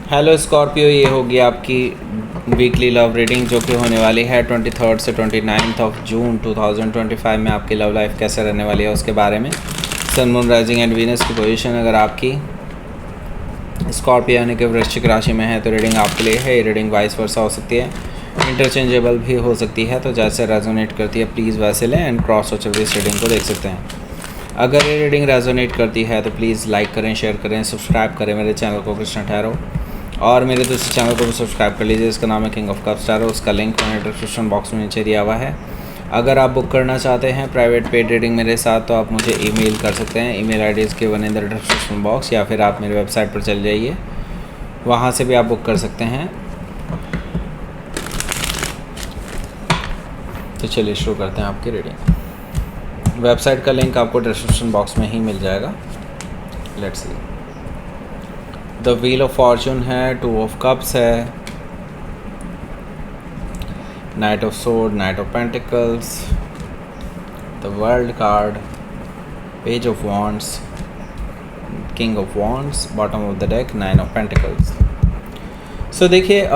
Hello Scorpio, ये होगी आपकी वीकली लव रीडिंग जो कि होने वाली है 23 से 29 ऑफ जून 2025 में। आपकी लव लाइफ कैसे रहने वाली है उसके बारे में। सन, मून, राइजिंग एंड वीनस की पोजीशन अगर आपकी स्कॉर्पियो यानी कि वृश्चिक राशि में है तो रीडिंग आपके लिए है। ये रीडिंग वाइस वर्सा हो सकती है, इंटरचेंजेबल भी हो सकती है, तो जैसे रेजोनेट करती है प्लीज़ वैसे लें एंड क्रॉस वॉचर भी इस रीडिंग को देख सकते हैं। अगर ये रीडिंग रेजोनेट करती है तो प्लीज़ लाइक करें, शेयर करें, सब्सक्राइब करें मेरे चैनल को कृष्णा ठहरो, और मेरे दूसरे चैनल को भी सब्सक्राइब कर लीजिए। इसका नाम है किंग ऑफ कप्स टैरो। उसका लिंक मैंने डिस्क्रिप्शन बॉक्स में नीचे दिया हुआ है। अगर आप बुक करना चाहते हैं प्राइवेट पेड रीडिंग मेरे साथ तो आप मुझे ईमेल कर सकते हैं। Email IDs given in the description box, या फिर आप मेरी वेबसाइट पर चले जाइए, वहाँ से भी आप बुक कर सकते हैं। तो चलिए शुरू करते हैं आपकी रीडिंग। वेबसाइट का लिंक आपको डिस्क्रिप्शन बॉक्स में ही मिल जाएगा। Let's see. The wheel of fortune है, 2 ऑफ कप्स है, knight of sword, knight of pentacles, the world card, page of wands, king of wands, bottom of the deck, 9 of pentacles. So देखिए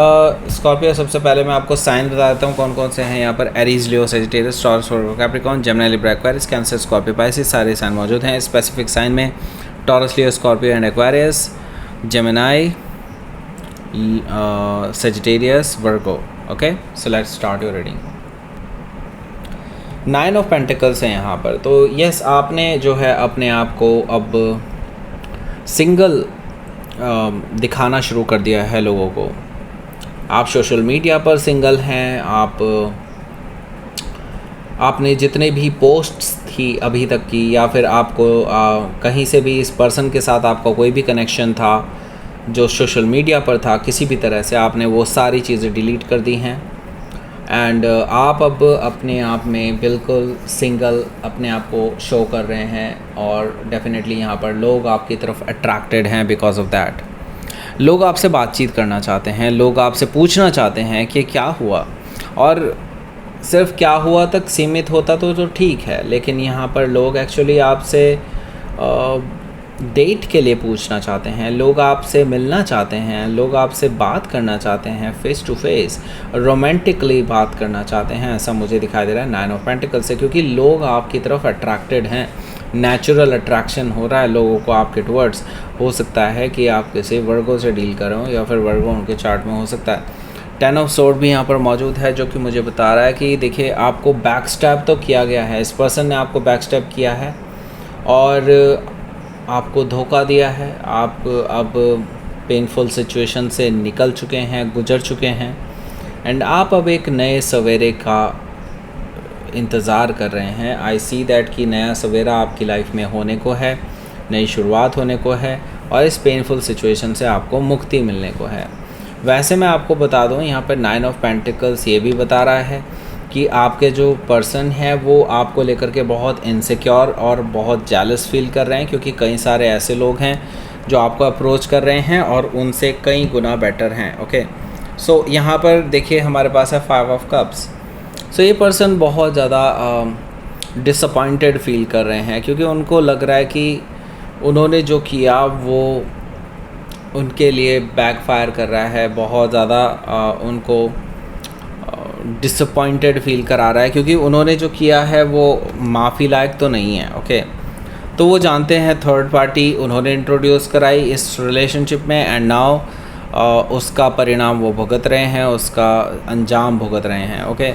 Scorpio, सबसे पहले मैं आपको sign बता देता हूँ कौन कौन से हैं यहाँ पर। Aries, Leo, Sagittarius, Taurus, Virgo, Capricorn, Gemini, Libra, Aquarius, Cancer, Scorpio, Pisces, सारे साइन मौजूद हैं। स्पेसिफिक साइन में Taurus, Leo, Scorpio and Aquarius, Gemini, Sagittarius, Virgo. Okay, so let's start your reading. 9 of pentacles है यहाँ पर। तो yes, आपने जो है अपने आप को अब सिंगल दिखाना शुरू कर दिया है लोगों को। आप सोशल मीडिया पर सिंगल हैं। आपने जितने भी पोस्ट्स थी अभी तक की, या फिर आपको कहीं से भी इस पर्सन के साथ आपका कोई भी कनेक्शन था जो सोशल मीडिया पर था, किसी भी तरह से आपने वो सारी चीज़ें डिलीट कर दी हैं। एंड आप अब अपने आप में बिल्कुल सिंगल अपने आप को शो कर रहे हैं, और डेफिनेटली यहाँ पर लोग आपकी तरफ अट्रैक्टेड हैं बिकॉज ऑफ दैट। लोग आपसे बातचीत करना चाहते हैं, लोग आपसे पूछना चाहते हैं कि क्या हुआ, और सिर्फ क्या हुआ तक सीमित होता तो ठीक है, लेकिन यहाँ पर लोग एक्चुअली आपसे डेट के लिए पूछना चाहते हैं, लोग आपसे मिलना चाहते हैं, लोग आपसे बात करना चाहते हैं, फेस टू फेस रोमांटिकली बात करना चाहते हैं। ऐसा मुझे दिखाई दे रहा है 9 ऑफ पेंटिकल से, क्योंकि लोग आपकी तरफ अट्रैक्टेड हैं। नेचुरल अट्रैक्शन हो रहा है लोगों को आपके टुवर्ड्स। हो सकता है कि आप किसी वर्गो से डील कर रहे हो, या फिर वर्गो उनके चार्ट में हो सकता है। 10 ऑफ सोर्ड भी यहाँ पर मौजूद है, जो कि मुझे बता रहा है कि देखिए आपको बैक स्टैब तो किया गया है, इस पर्सन ने आपको बैक स्टैब किया है और आपको धोखा दिया है। आप अब पेनफुल सिचुएशन से निकल चुके हैं, गुजर चुके हैं, एंड आप अब एक नए सवेरे का इंतज़ार कर रहे हैं। आई सी दैट कि नया सवेरा आपकी लाइफ में होने को है, नई शुरुआत होने को है, और इस पेनफुल सिचुएशन से आपको मुक्ति मिलने को है। वैसे मैं आपको बता दूं, यहाँ पर 9 ऑफ पेंटिकल्स ये भी बता रहा है कि आपके जो पर्सन है वो आपको लेकर के बहुत इनसिक्योर और बहुत जेलस फील कर रहे हैं, क्योंकि कई सारे ऐसे लोग हैं जो आपको अप्रोच कर रहे हैं और उनसे कई गुना बेटर हैं। ओके, सो यहाँ पर देखिए हमारे पास है 5 ऑफ कप्स। सो ये पर्सन बहुत ज़्यादा डिसअपॉइंटेड फील कर रहे हैं, क्योंकि उनको लग रहा है कि उन्होंने जो किया वो उनके लिए बैकफायर कर रहा है। बहुत ज़्यादा उनको डिसअपॉइंटेड फील करा रहा है, क्योंकि उन्होंने जो किया है वो माफ़ी लायक तो नहीं है। ओके, तो वो जानते हैं थर्ड पार्टी उन्होंने इंट्रोड्यूस कराई इस रिलेशनशिप में, एंड नाउ उसका परिणाम वो भुगत रहे हैं, उसका अंजाम भुगत रहे हैं। ओके,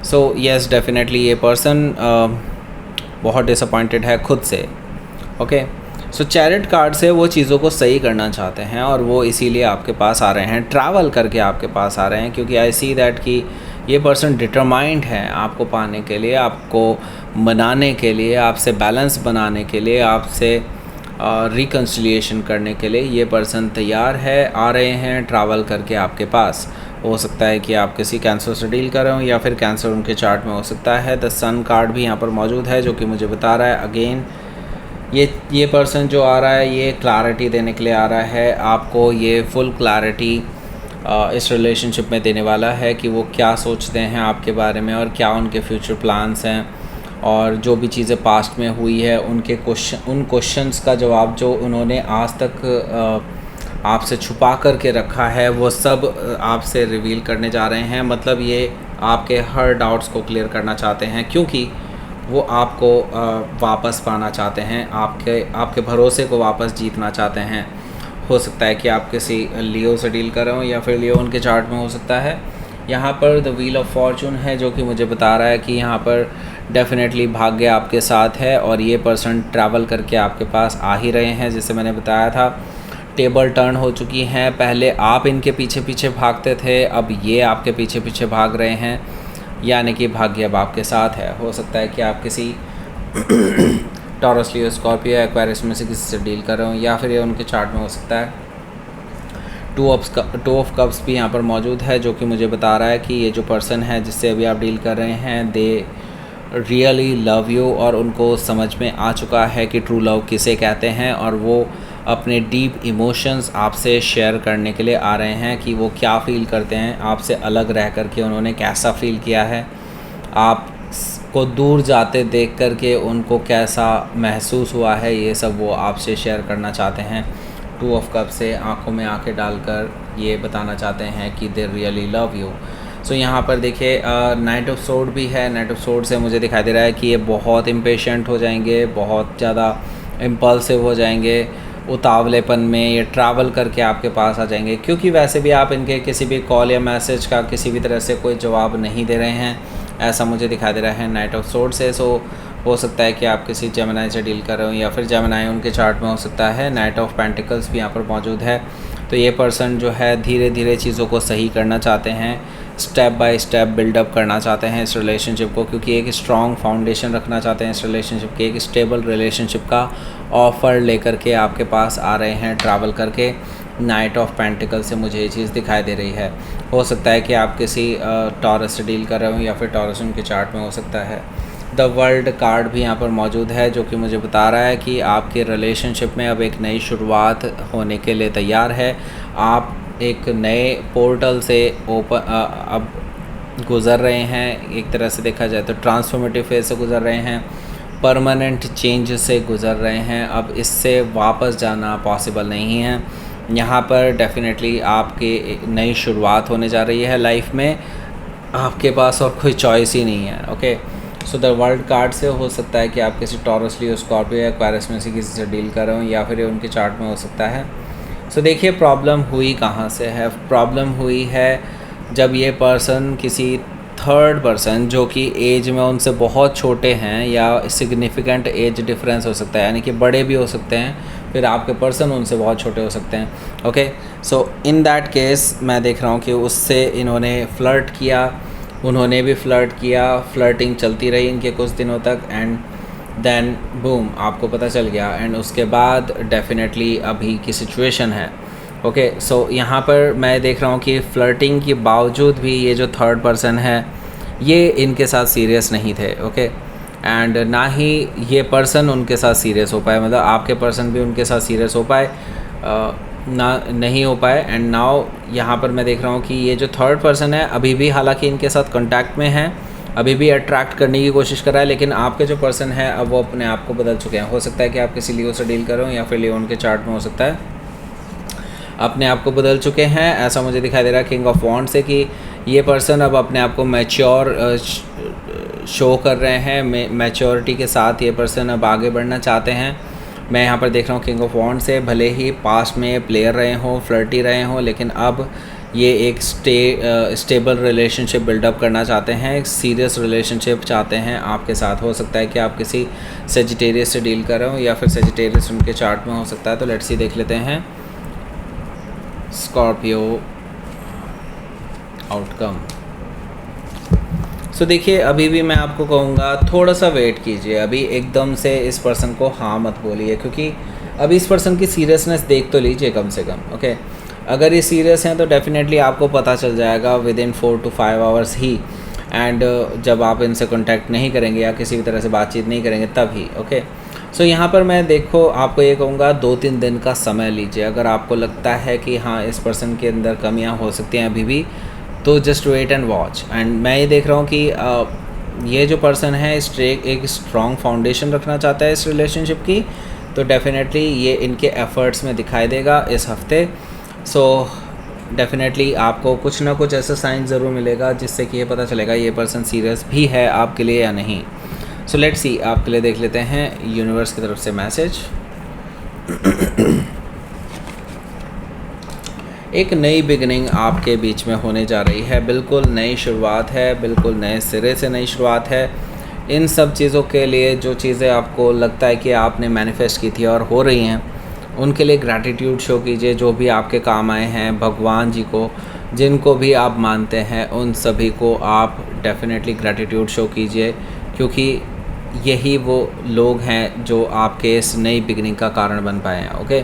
सो येस, डेफिनेटली ये पर्सन बहुत डिसअपॉइंटेड है खुद से। ओके, सो चैरिट कार्ड से वो चीज़ों को सही करना चाहते हैं, और वो इसीलिए आपके पास आ रहे हैं, ट्रैवल करके आपके पास आ रहे हैं, क्योंकि आई सी दैट कि ये पर्सन डिटरमाइंड है आपको पाने के लिए, आपको मनाने के लिए, आपसे बैलेंस बनाने के लिए, आपसे रिकन्सिलिएशन करने के लिए ये पर्सन तैयार है। आ रहे हैं ट्रैवल करके आपके पास। हो सकता है कि आप किसी कैंसर से डील कर रहे हो, या फिर कैंसर उनके चार्ट में हो सकता है। द सन कार्ड भी यहाँ पर मौजूद है, जो कि मुझे बता रहा है अगेन ये पर्सन जो आ रहा है ये क्लैरिटी देने के लिए आ रहा है। आपको ये फुल क्लैरिटी इस रिलेशनशिप में देने वाला है कि वो क्या सोचते हैं आपके बारे में, और क्या उनके फ्यूचर प्लान्स हैं, और जो भी चीज़ें पास्ट में हुई है उन क्वेश्चंस का जवाब जो उन्होंने आज तक आपसे छुपा कर के रखा है वो सब आपसे रिवील करने जा रहे हैं। मतलब ये आपके हर डाउट्स को क्लियर करना चाहते हैं, क्योंकि वो आपको वापस पाना चाहते हैं, आपके भरोसे को वापस जीतना चाहते हैं। हो सकता है कि आप किसी लियो से डील कर रहे हो या फिर लियो उनके चार्ट में हो सकता है। यहाँ पर द व्हील ऑफ फॉर्चून है जो कि मुझे बता रहा है कि यहाँ पर डेफिनेटली भाग्य आपके साथ है और ये पर्सन ट्रैवल करके आपके पास आ ही रहे हैं। जैसे मैंने बताया था, टेबल टर्न हो चुकी हैं। पहले आप इनके पीछे पीछे भागते थे, अब ये आपके पीछे पीछे भाग रहे हैं, यानी कि भाग्य अब आपके साथ है। हो सकता है कि आप किसी टॉरस, लियो, स्कॉर्पियो, एक्वेरियस में से किसी से डील कर रहे हो, या फिर ये उनके चार्ट में हो सकता है। टू ऑफ कप्स भी यहाँ पर मौजूद है जो कि मुझे बता रहा है कि ये जो पर्सन है जिससे अभी आप डील कर रहे हैं, दे रियली लव यू, और उनको समझ में आ चुका है कि ट्रू लव किसे कहते हैं, और वो अपने डीप इमोशंस आपसे शेयर करने के लिए आ रहे हैं कि वो क्या फ़ील करते हैं आपसे अलग रह कर के, उन्होंने कैसा फ़ील किया है, आपको दूर जाते देख कर के उनको कैसा महसूस हुआ है, ये सब वो आपसे शेयर करना चाहते हैं। टू ऑफ कप से आंखों में आंखें डालकर ये बताना चाहते हैं कि दे रियली लव यू। सो यहाँ पर देखिए नाइट ऑफ सोर्ड भी है। नाइट ऑफ सोर्ड से मुझे दिखाई दे रहा है कि ये बहुत इम्पेशेंट हो जाएंगे, बहुत ज़्यादा इम्पल्सिव हो जाएंगे, उतावलेपन में ये ट्रैवल करके आपके पास आ जाएंगे, क्योंकि वैसे भी आप इनके किसी भी कॉल या मैसेज का किसी भी तरह से कोई जवाब नहीं दे रहे हैं, ऐसा मुझे दिखाई दे रहा है नाइट ऑफ सोर्ड से। सो हो सकता है कि आप किसी जेमिनी से डील कर रहे हो या फिर जेमिनी उनके चार्ट में हो सकता है। नाइट ऑफ पेंटिकल्स भी यहाँ पर मौजूद है। तो ये पर्सन जो है धीरे धीरे चीज़ों को सही करना चाहते हैं, स्टेप बाय स्टेप बिल्डअप करना चाहते हैं इस रिलेशनशिप को, क्योंकि एक स्ट्रॉन्ग फाउंडेशन रखना चाहते हैं इस रिलेशनशिप के, एक स्टेबल रिलेशनशिप का ऑफ़र लेकर के आपके पास आ रहे हैं ट्रैवल करके। नाइट ऑफ पेंटिकल से मुझे ये चीज़ दिखाई दे रही है। हो सकता है कि आप किसी टॉरस से डील कर रहे हो या फिर टॉरस उनके चार्ट में हो सकता है। द वर्ल्ड कार्ड भी यहाँ पर मौजूद है जो कि मुझे बता रहा है कि आपके रिलेशनशिप में अब एक नई शुरुआत होने के लिए तैयार है। आप एक नए पोर्टल से अब गुज़र रहे हैं। एक तरह से देखा जाए तो ट्रांसफॉर्मेटिव फेज से गुज़र रहे हैं, परमानेंट चेंज से गुज़र रहे हैं। अब इससे वापस जाना पॉसिबल नहीं है। यहाँ पर डेफिनेटली आपकी एक नई शुरुआत होने जा रही है लाइफ में, आपके पास और कोई चॉइस ही नहीं है। Okay, so the world card से हो सकता है कि आप किसी टॉरस, लियो, स्कॉर्पियो या एक्वेरियस में से किसी से डील कर रहे हो या फिर ये उनके चार्ट में हो सकता है। सो देखिए प्रॉब्लम हुई कहाँ से है। प्रॉब्लम हुई है जब ये पर्सन किसी थर्ड पर्सन जो कि एज में उनसे बहुत छोटे हैं या सिग्निफिकेंट एज डिफरेंस हो सकता है, यानी कि बड़े भी हो सकते हैं, फिर आपके पर्सन उनसे बहुत छोटे हो सकते हैं। Okay, so in that case मैं देख रहा हूँ कि उससे इन्होंने फ्लर्ट किया, उन्होंने भी फ्लर्ट किया, फ्लर्टिंग चलती रही इनके कुछ दिनों तक, एंड देन बूम आपको पता चल गया, एंड उसके बाद डेफिनेटली अभी की सिचुएशन है। ओके, सो यहाँ पर मैं देख रहा हूँ कि फ्लर्टिंग के बावजूद भी ये जो थर्ड पर्सन है ये इनके साथ सीरियस नहीं थे। ओके, एंड ना ही ये पर्सन उनके साथ सीरियस हो पाए, मतलब आपके पर्सन भी उनके साथ सीरियस हो पाए ना नहीं हो पाए। एंड नाउ यहाँ पर मैं देख रहा हूँ कि ये जो थर्ड पर्सन है अभी भी हालांकि इनके साथ कांटेक्ट में है, अभी भी अट्रैक्ट करने की कोशिश कर रहा है, लेकिन आपके जो पर्सन है अब वो अपने आप को बदल चुके हैं। हो सकता है कि आप किसी लियो से डील कर रहे हो या फिर लियो उनके चार्ट में हो सकता है अपने आप को बदल चुके हैं। ऐसा मुझे दिखाई दे रहा है किंग ऑफ वॉन्ड से कि ये पर्सन अब अपने आप को मैच्योर शो कर रहे हैं, मैच्योरिटी के साथ ये पर्सन अब आगे बढ़ना चाहते हैं। मैं यहाँ पर देख रहा हूँ किंग ऑफ वॉन्ड से भले ही पास्ट में प्लेयर रहे हों, फ्लर्टी रहे हों, लेकिन अब ये एक स्टेबल रिलेशनशिप बिल्डअप करना चाहते हैं, एक सीरियस रिलेशनशिप चाहते हैं आपके साथ। हो सकता है कि आप किसी सेजिटेरियस से डील कर रहे हो या फिर सेजिटेरियस उनके चार्ट में हो सकता है। तो लेट्स सी देख लेते हैं स्कॉर्पियो आउटकम। सो देखिए अभी भी मैं आपको कहूँगा थोड़ा सा वेट कीजिए, अभी एकदम से इस पर्सन को हाँ मत बोलिए, क्योंकि अभी इस पर्सन की सीरियसनेस देख तो लीजिए कम से कम। ओके, अगर ये सीरियस हैं तो डेफिनेटली आपको पता चल जाएगा with in 4 to 5 hours he, and जब आप इनसे कांटेक्ट नहीं करेंगे या किसी भी तरह से बातचीत नहीं करेंगे तभी। ओके, सो यहाँ पर मैं देखो आपको ये कहूँगा 2-3 दिन का समय लीजिए। अगर आपको लगता है कि हाँ इस पर्सन के अंदर कमियाँ हो सकती हैं अभी भी, तो just wait and watch. And मैं ये देख रहा हूँ कि ये जो पर्सन है एक स्ट्रॉन्ग फाउंडेशन रखना चाहता है इस रिलेशनशिप की, तो डेफिनेटली ये इनके एफ़र्ट्स में दिखाई देगा इस हफ्ते। सो डेफिनेटली आपको कुछ ना कुछ ऐसा साइन ज़रूर मिलेगा जिससे कि ये पता चलेगा ये पर्सन सीरियस भी है आपके लिए या नहीं। सो लेट्स सी, आपके लिए देख लेते हैं यूनिवर्स की तरफ से मैसेज। एक नई बिगनिंग आपके बीच में होने जा रही है, बिल्कुल नई शुरुआत है, बिल्कुल नए सिरे से नई शुरुआत है। इन सब चीज़ों के लिए जो चीज़ें आपको लगता है कि आपने मैनिफेस्ट की थी और हो रही हैं, उनके लिए ग्रैटिट्यूड शो कीजिए। जो भी आपके काम आए हैं, भगवान जी को, जिनको भी आप मानते हैं, उन सभी को आप डेफिनेटली ग्रैटिट्यूड शो कीजिए, क्योंकि यही वो लोग हैं जो आपके इस नई बिगनिंग का कारण बन पाए हैं। Okay,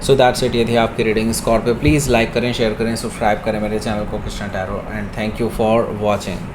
so that's it. ये थी आपकी रीडिंग स्कॉर्पियो। प्लीज़ लाइक करें, शेयर करें, सब्सक्राइब करें मेरे चैनल को Christian tarot, and thank you for watching.